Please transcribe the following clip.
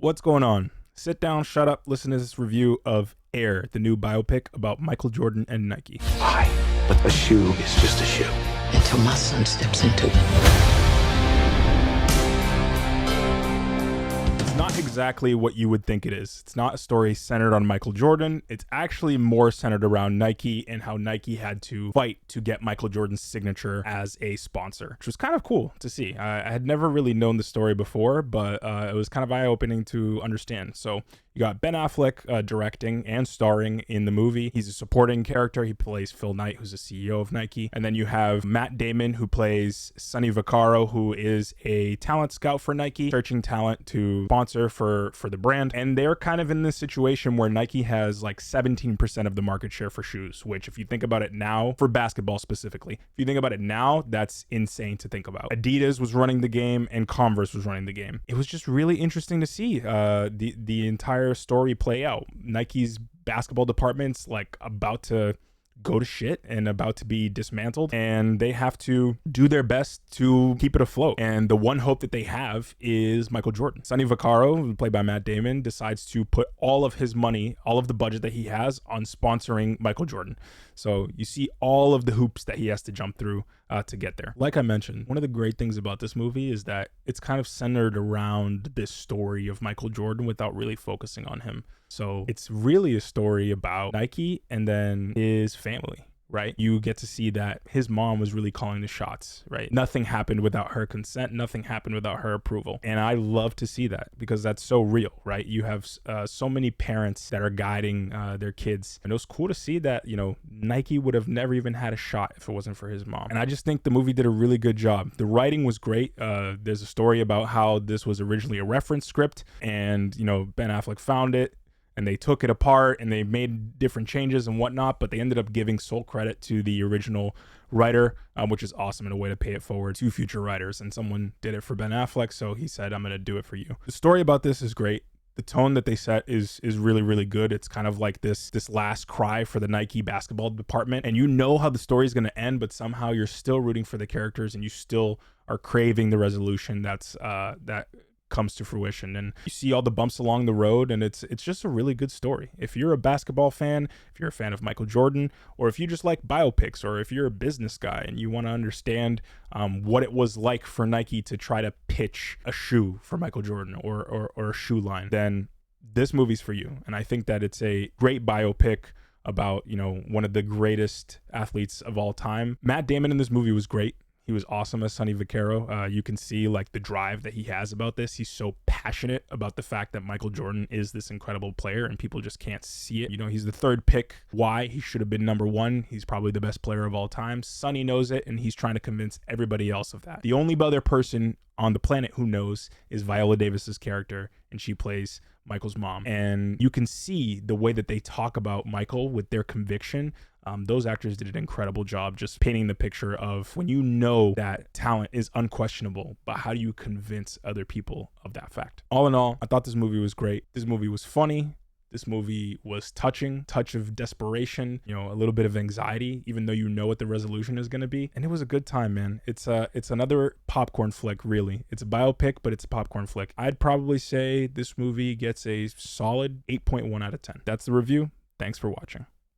What's going on? Sit down, shut up, listen to this review of Air, the new biopic about Michael Jordan and Nike. Why? But a shoe is just a shoe. Until my son steps into it. It's not exactly what you would think it is. It's not a story centered on Michael Jordan. It's actually more centered around Nike and how Nike had to fight to get Michael Jordan's signature as a sponsor, which was kind of cool to see. I had never really known the story before, but it was kind of eye-opening to understand. So you got Ben Affleck directing and starring in the movie. He's a supporting character. He plays Phil Knight, who's the CEO of Nike. And then you have Matt Damon, who plays Sonny Vaccaro, who is a talent scout for Nike, searching talent to sponsor for the brand. And they're kind of in this situation where Nike has like 17% of the market share for shoes, which if you think about it now, for basketball specifically, if you think about it now, that's insane to think about. Adidas was running the game and Converse was running the game. It was just really interesting to see the entire story play out. Nike's basketball department's like about to go to shit and about to be dismantled, and they have to do their best to keep it afloat. And the one hope that they have is Michael Jordan. Sonny Vaccaro, played by Matt Damon, decides to put all of his money, all of the budget that he has on sponsoring Michael Jordan. So you see all of the hoops that he has to jump through to get there. Like I mentioned, one of the great things about this movie is that it's kind of centered around this story of Michael Jordan without really focusing on him. So it's really a story about Nike and then his family, right? You get to see that his mom was really calling the shots, right? Nothing happened without her consent. Nothing happened without her approval. And I love to see that because that's so real, right? You have so many parents that are guiding their kids. And it was cool to see that, you know, Nike would have never even had a shot if it wasn't for his mom. And I just think the movie did a really good job. The writing was great. There's a story about how this was originally a reference script and, you know, Ben Affleck found it. And they took it apart and they made different changes and whatnot, but they ended up giving sole credit to the original writer, which is awesome and a way to pay it forward to future writers. And someone did it for Ben Affleck, so he said, I'm going to do it for you. The story about this is great. The tone that they set is really, really good. It's kind of like this last cry for the Nike basketball department. And you know how the story is going to end, but somehow you're still rooting for the characters and you still are craving the resolution that comes to fruition. And you see all the bumps along the road, and it's just a really good story. If you're a basketball fan, if you're a fan of Michael Jordan, or if you just like biopics, or if you're a business guy and you want to understand what it was like for Nike to try to pitch a shoe for Michael Jordan or a shoe line, then this movie's for you. And I think that it's a great biopic about, you know, one of the greatest athletes of all time. Matt Damon in this movie was great. He was awesome as Sonny Vaccaro. You can see like the drive that he has about this. He's so passionate about the fact that Michael Jordan is this incredible player and people just can't see it. You know, he's the third pick. Why? He should have been number one. He's probably the best player of all time. Sonny knows it, and he's trying to convince everybody else of that. The only other person on the planet who knows is Viola Davis's character, and she plays Michael's mom. And you can see the way that they talk about Michael with their conviction. Those actors did an incredible job just painting the picture of when you know that talent is unquestionable, but how do you convince other people of that fact? All in all, I thought this movie was great. This movie was funny. This movie was touching, touch of desperation, you know, a little bit of anxiety, even though you know what the resolution is going to be. And it was a good time, man. It's another popcorn flick, really. It's a biopic, but it's a popcorn flick. I'd probably say this movie gets a solid 8.1 out of 10. That's the review. Thanks for watching.